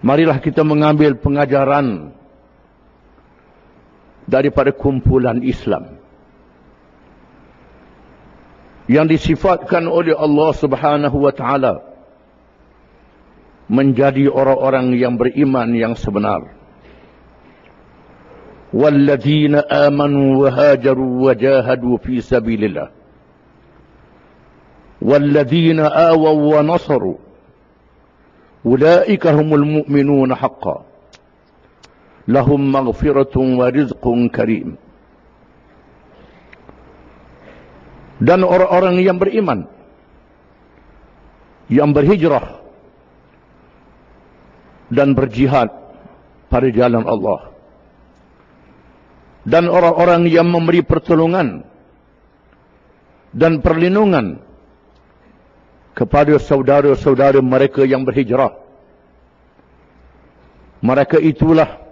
Marilah kita mengambil pengajaran daripada kumpulan Islam yang disifatkan oleh Allah Subhanahu wa taala menjadi orang-orang yang beriman yang sebenar. Walladzina amanu wa hajaru wa jahadu fi sabilillah. Walladzina awaw wa nasaru. Ulaika humul mu'minuna haqqan. Lahum maghfiratun wa rizqun karim. Dan orang-orang yang beriman, yang berhijrah dan berjihad pada jalan Allah, dan orang-orang yang memberi pertolongan dan perlindungan kepada saudara-saudara mereka yang berhijrah. Mereka itulah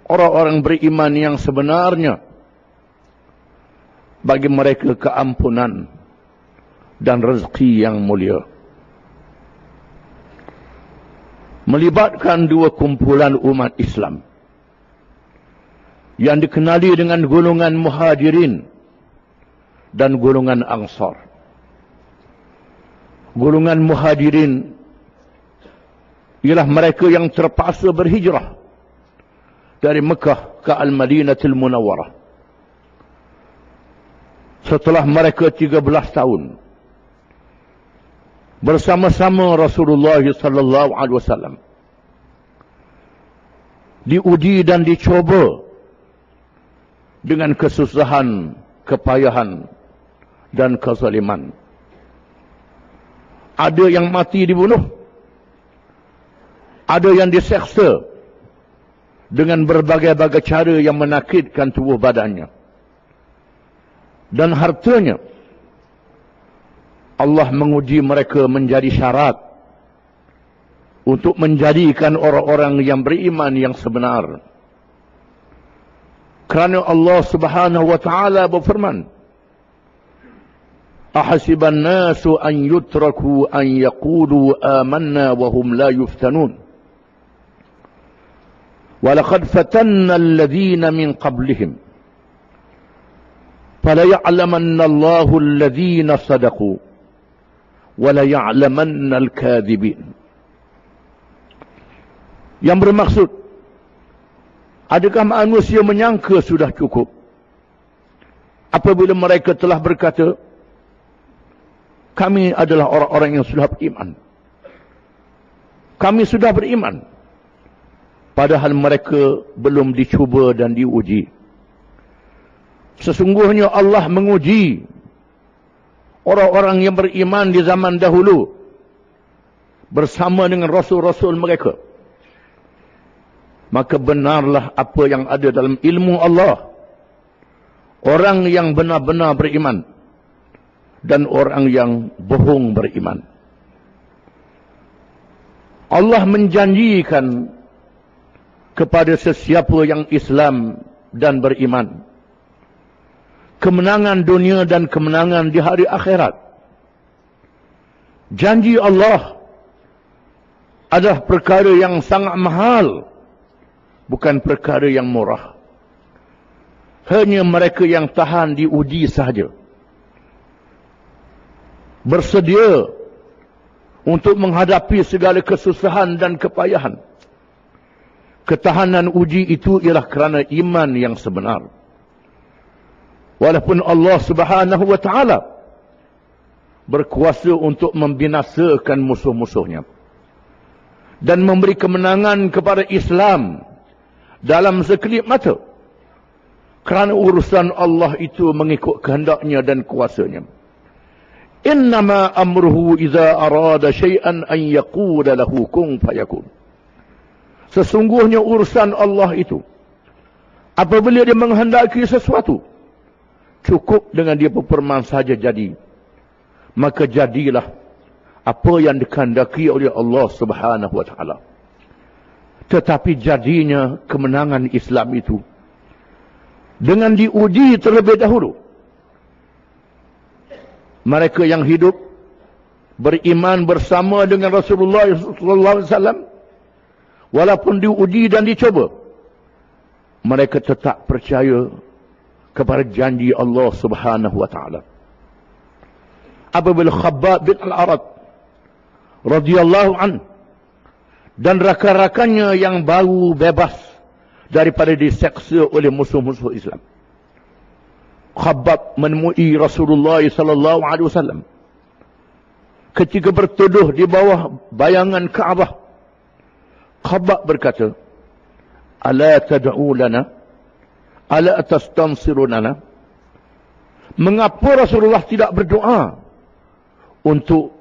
orang-orang beriman yang sebenarnya. Bagi mereka keampunan dan rezeki yang mulia. Melibatkan dua kumpulan umat Islam yang dikenali dengan golongan Muhajirin dan golongan Ansar. Golongan Muhajirin ialah mereka yang terpaksa berhijrah dari Mekah ke Al-Madinatul Munawwarah. Setelah mereka 13 tahun bersama-sama Rasulullah sallallahu alaihi wasallam diuji dan dicoba dengan kesusahan, kepayahan dan kezaliman. Ada yang mati dibunuh, ada yang diseksa dengan berbagai-bagai cara yang menakitkan tubuh badannya dan hartanya. Allah menguji mereka menjadi syarat untuk menjadikan orang-orang yang beriman yang sebenar. Kerana Allah Subhanahu wa taala berfirman, "Ahasiban nasu an yutraku an yaqulu amanna wa hum la yuftanun. Wa laqad fatanna alladhina min qablihim. فَلَيَعْلَمَنَّ اللَّهُ الَّذِينَ صَدَقُوا وَلَيَعْلَمَنَّ الْكَاذِبِينَ." Yang bermaksud, adakah manusia menyangka sudah cukup apabila mereka telah berkata, kami adalah orang-orang yang sudah beriman, kami sudah beriman, padahal mereka belum dicuba dan diuji. Sesungguhnya Allah menguji orang-orang yang beriman di zaman dahulu bersama dengan rasul-rasul mereka. Maka benarlah apa yang ada dalam ilmu Allah. Orang yang benar-benar beriman dan orang yang bohong beriman. Allah menjanjikan kepada sesiapa yang Islam dan beriman kemenangan dunia dan kemenangan di hari akhirat. Janji Allah adalah perkara yang sangat mahal, bukan perkara yang murah. Hanya mereka yang tahan diuji sahaja, bersedia untuk menghadapi segala kesusahan dan kepayahan. Ketahanan uji itu ialah kerana iman yang sebenar. Walaupun Allah Subhanahu wa taala berkuasa untuk membinasakan musuh-musuhnya dan memberi kemenangan kepada Islam dalam sekelip mata, kerana urusan Allah itu mengikut kehendaknya dan kuasanya. Innama amruhu idza arada syai'an an yaqula lahu kun fayakun. Sesungguhnya urusan Allah itu, apabila dia menghendaki sesuatu, cukup dengan dia berfirman saja jadi. Maka jadilah apa yang dikehendaki oleh Allah Subhanahu wa taala. Tetapi jadinya kemenangan Islam itu dengan diuji terlebih dahulu. Mereka yang hidup beriman bersama dengan Rasulullah SAW, walaupun diuji dan dicoba, mereka tetap percaya kepada janji Allah Subhanahu wa taala. Apabila Khabbab bin Al-Arat radhiyallahu an dan rakan-rakannya yang baru bebas daripada diseksa oleh musuh-musuh Islam, Khabbab menemui Rasulullah sallallahu alaihi wasallam ketika berteduh di bawah bayangan Kaabah. Khabbab berkata, "Ala tad'u lana? Ala tastansiru lana?" Mengapa Rasulullah tidak berdoa untuk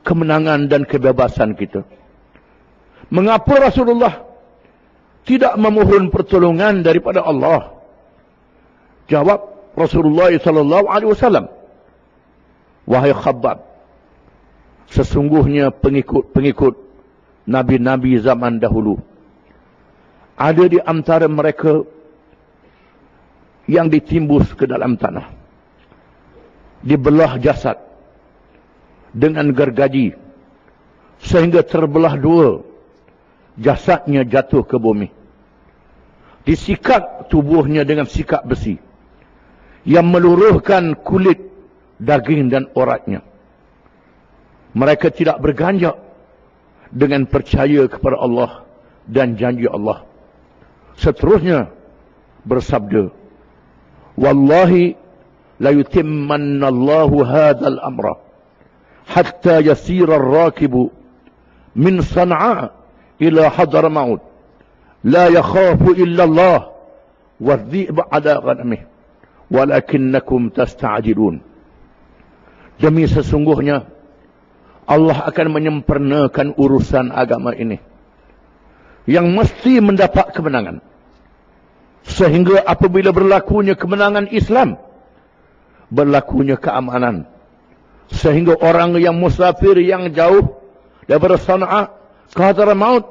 kemenangan dan kebebasan kita? Mengapa Rasulullah tidak memohon pertolongan daripada Allah? Jawab Rasulullah sallallahu alaihi wasallam, "Wahai Khabbab, sesungguhnya pengikut-pengikut nabi-nabi zaman dahulu ada di antara mereka yang ditimbus ke dalam tanah, dibelah jasad dengan gergaji sehingga terbelah dua, jasadnya jatuh ke bumi. Disikat tubuhnya dengan sikat besi yang meluruhkan kulit, daging dan uratnya. Mereka tidak berganjak dengan percaya kepada Allah dan janji Allah. Seterusnya bersabda, Wallahi la yutimmanna Allahu hadzal amra hatta yasira ar-rakibu min San'a ila Hadramaut la yakhafu illa Allah wadh-dhi'ba 'ala ghanamihi walakinnakum tasta'jilun." Demi sesungguhnya Allah akan menyempurnakan urusan agama ini yang mesti mendapat kemenangan, sehingga apabila berlakunya kemenangan Islam, berlakunya keamanan, sehingga orang yang musafir yang jauh daripada San'a ke Hadramaut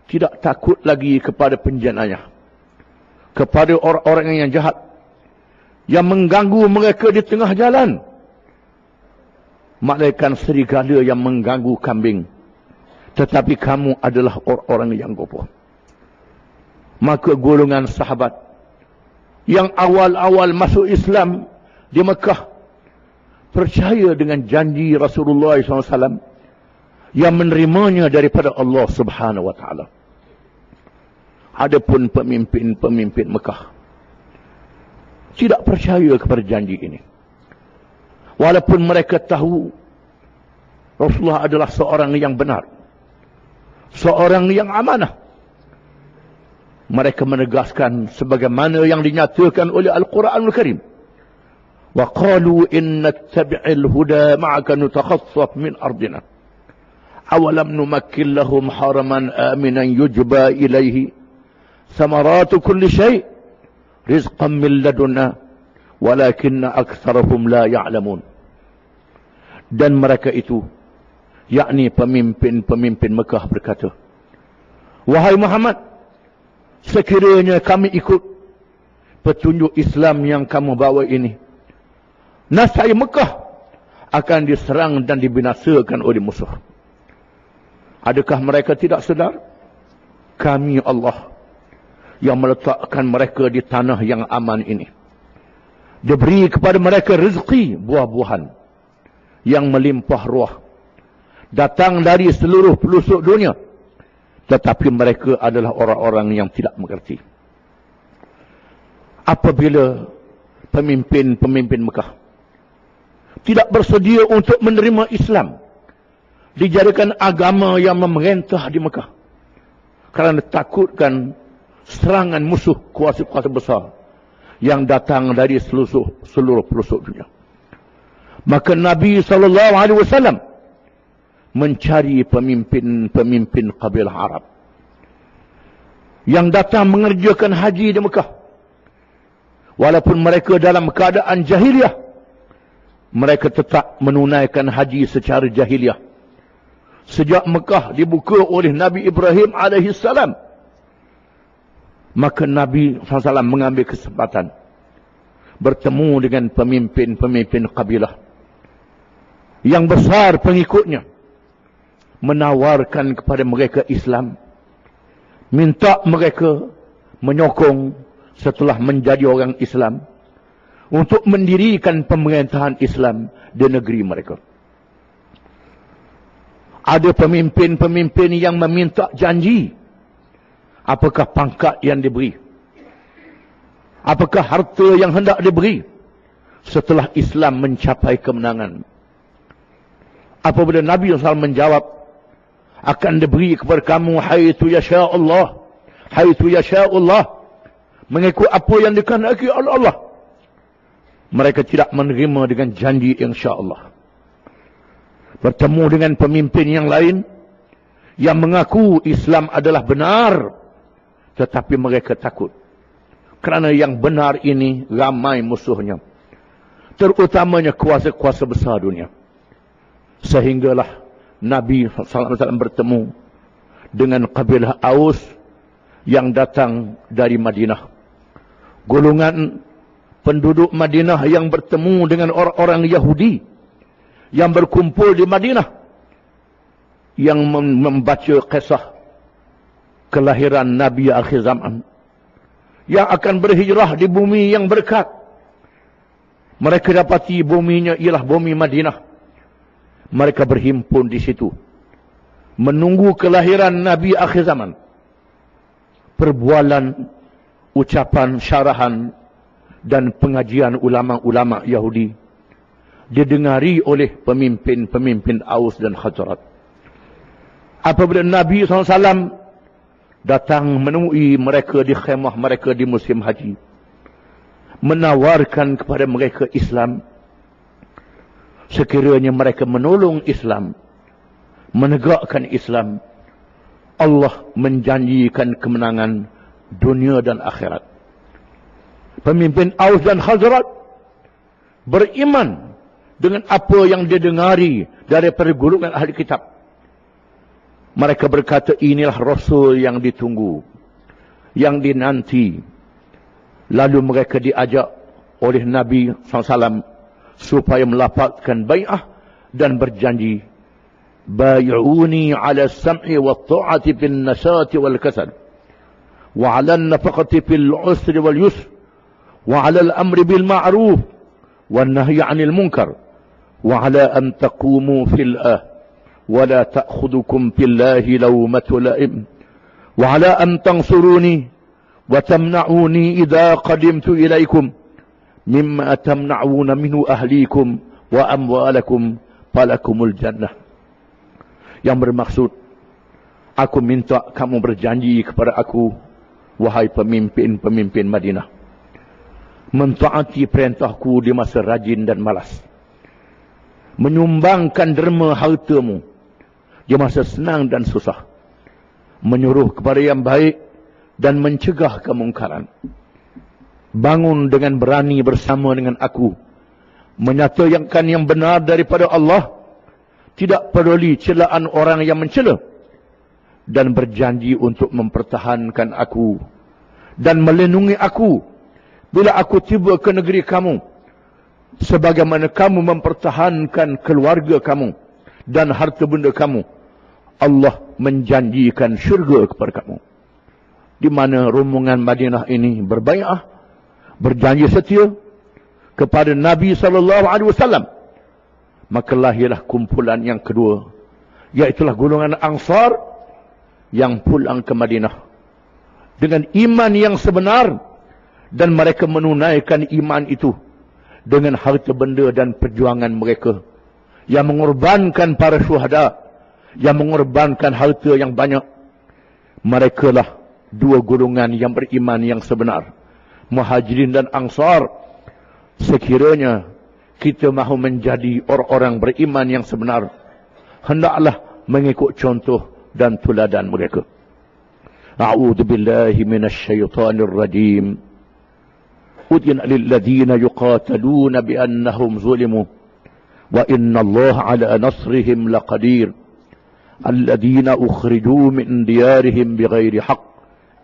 tidak takut lagi kepada penjenayah, kepada orang-orang yang jahat yang mengganggu mereka di tengah jalan, malaikat serigala yang mengganggu kambing, tetapi kamu adalah orang-orang yang kokoh. Maka golongan sahabat yang awal-awal masuk Islam di Mekah percaya dengan janji Rasulullah SAW yang menerimanya daripada Allah Subhanahu wa taala. Adapun pemimpin-pemimpin Mekah tidak percaya kepada janji ini, walaupun mereka tahu Rasulullah adalah seorang yang benar, seorang yang amanah. Mereka menegaskan sebagaimana yang dinyatakan oleh Al-Quranul Karim, wa qalu inna tabi'il huda ma'aka nutakhassaf min ardina awalam numakkin lahum haraman aminan yujba ilaihi samaratu kulli syai' rizqan min ladunna walakinna aktsarahum la ya'lamun. Dan mereka itu, yakni pemimpin-pemimpin Mekah, berkata, "Wahai Muhammad, sekiranya kami ikut petunjuk Islam yang kamu bawa ini, nascaya Mekah akan diserang dan dibinasakan oleh musuh." Adakah mereka tidak sedar? Kami Allah yang meletakkan mereka di tanah yang aman ini. Diberi kepada mereka rezeki buah-buahan yang melimpah ruah, datang dari seluruh pelosok dunia, tetapi mereka adalah orang-orang yang tidak mengerti. Apabila pemimpin-pemimpin Mekah tidak bersedia untuk menerima Islam, dijadikan agama yang memerintah di Mekah, kerana takutkan serangan musuh kuasa-kuasa besar yang datang dari seluruh pelosok dunia, maka Nabi SAW mencari pemimpin-pemimpin kabilah Arab yang datang mengerjakan haji di Mekah. Walaupun mereka dalam keadaan jahiliah, mereka tetap menunaikan haji secara jahiliah. Sejak Mekah dibuka oleh Nabi Ibrahim alaihissalam, maka Nabi SAW mengambil kesempatan bertemu dengan pemimpin-pemimpin kabilah yang besar pengikutnya, menawarkan kepada mereka Islam, minta mereka menyokong setelah menjadi orang Islam untuk mendirikan pemerintahan Islam di negeri mereka. Ada pemimpin-pemimpin yang meminta janji. Apakah pangkat yang diberi? Apakah harta yang hendak diberi setelah Islam mencapai kemenangan? Apabila Nabi SAW menjawab, akan diberi kepada kamu haitsu yasha Allah, haitsu yasha Allah, mengikut apa yang dikehendaki oleh Allah. Mereka tidak menerima dengan janji insya-Allah. Bertemu dengan pemimpin yang lain yang mengaku Islam adalah benar, tetapi mereka takut kerana yang benar ini ramai musuhnya, terutamanya kuasa-kuasa besar dunia. Sehinggalah Nabi SAW bertemu dengan kabilah Aus yang datang dari Madinah. Golongan penduduk Madinah yang bertemu dengan orang-orang Yahudi yang berkumpul di Madinah, yang membaca kisah kelahiran Nabi akhir zaman yang akan berhijrah di bumi yang berkat. Mereka dapati buminya ialah bumi Madinah. Mereka berhimpun di situ menunggu kelahiran Nabi akhir zaman. Perbualan, ucapan, syarahan dan pengajian ulama-ulama Yahudi didengari oleh pemimpin-pemimpin Aus dan Khazraj. Apabila Nabi SAW datang menemui mereka di khemah mereka di musim haji, menawarkan kepada mereka Islam, sekiranya mereka menolong Islam, menegakkan Islam, Allah menjanjikan kemenangan dunia dan akhirat. Pemimpin Aus dan Khazraj beriman dengan apa yang didengari daripada golongan ahli kitab. Mereka berkata, inilah Rasul yang ditunggu, yang dinanti. Lalu mereka diajak oleh Nabi SAW supaya melafazkan bai'ah dan berjanji, bai'uni ala sam'i wa ta'ati fil nasati wal kasal, wa ala nafaqati fil usri wal yusr, wa ala al-amri bil ma'ruf wa nahyi 'anil munkar, wa ala an taqumu fil ولا تأخذكم في الله لومة لائم وعلى أن تنصروني وتمنعوني إذا قدمت إليكم مما تمنعون منه أهليكم وأموالكم فلكم الجنة. Yang bermaksud, aku minta kamu berjanji kepada aku, wahai pemimpin-pemimpin Madinah, mentaati perintahku di masa rajin dan malas, menyumbangkan derma hartamu di masa senang dan susah, menyuruh kepada yang baik dan mencegah kemungkaran, bangun dengan berani bersama dengan aku, menyatakan yang benar daripada Allah, tidak peduli celaan orang yang mencela, dan berjanji untuk mempertahankan aku dan melindungi aku bila aku tiba ke negeri kamu, sebagaimana kamu mempertahankan keluarga kamu dan harta benda kamu. Allah menjanjikan syurga kepada kamu. Di mana rombongan Madinah ini berbai'ah, berjanji setia kepada Nabi SAW. Maka lahirlah kumpulan yang kedua, iaitulah golongan Ansar yang pulang ke Madinah dengan iman yang sebenar, dan mereka menunaikan iman itu dengan harta benda dan perjuangan mereka, yang mengorbankan para syuhada, yang mengorbankan harta yang banyak. Mereka lah dua golongan yang beriman yang sebenar, Muhajirin dan Ansar. Sekiranya kita mahu menjadi orang-orang beriman yang sebenar, hendaklah mengikut contoh dan tuladan mereka. A'udzu billahi minasy syaithanir rajim. Udina lil ladzina yuqataluna bi annahum zulimu wa inna Allah ala nasrihim laqadir. Alladzina ukhrijuu min diyarihim bighairi haqq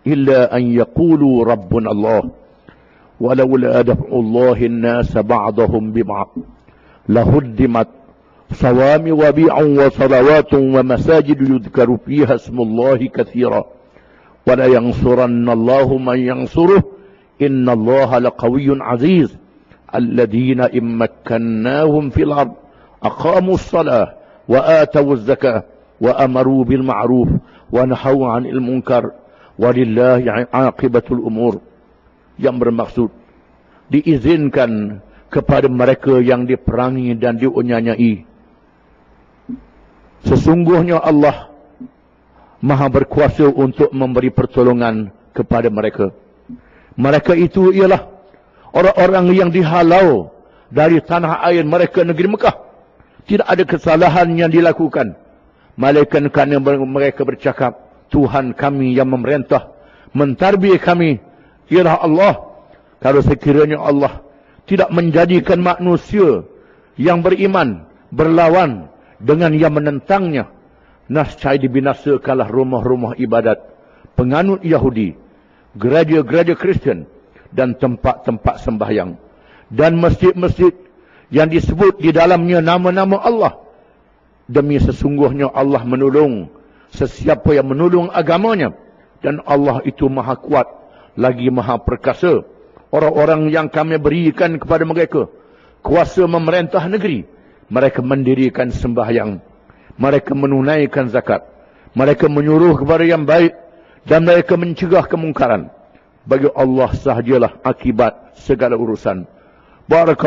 illa an yaqulu rabbuna Allah ولولا دفع الله الناس بعضهم ببعض لهدمت صوام وبيع وصلوات ومساجد يذكر فيها اسم الله كثيرا ولا ينصرن الله من ينصره إن الله لقوي عزيز الذين إن مكناهم في الأرض أقاموا الصلاة وآتوا الزكاة وأمروا بالمعروف ونهوا عن المنكر ولله عاقبة الأمور. Yang bermaksud diizinkan kepada mereka yang diperangi dan diunyanyai. Sesungguhnya Allah Maha berkuasa untuk memberi pertolongan kepada mereka. Mereka itu ialah orang-orang yang dihalau dari tanah air mereka negeri Mekah. Tidak ada kesalahan yang dilakukan, melainkan kerana mereka bercakap, Tuhan kami yang memerintah, mentarbiyah kami ialah Allah. Kalau sekiranya Allah tidak menjadikan manusia yang beriman berlawan dengan yang menentangnya, nascaya dibinasakanlah rumah-rumah ibadat penganut Yahudi, gereja-gereja Kristian dan tempat-tempat sembahyang dan masjid-masjid yang disebut di dalamnya nama-nama Allah. Demi sesungguhnya Allah menolong sesiapa yang menolong agamanya, dan Allah itu maha kuat lagi maha perkasa. Orang-orang yang kami berikan kepada mereka kuasa memerintah negeri, mereka mendirikan sembahyang, mereka menunaikan zakat, mereka menyuruh kepada yang baik, dan mereka mencegah kemungkaran. Bagi Allah sahajalah akibat segala urusan. Barakallahu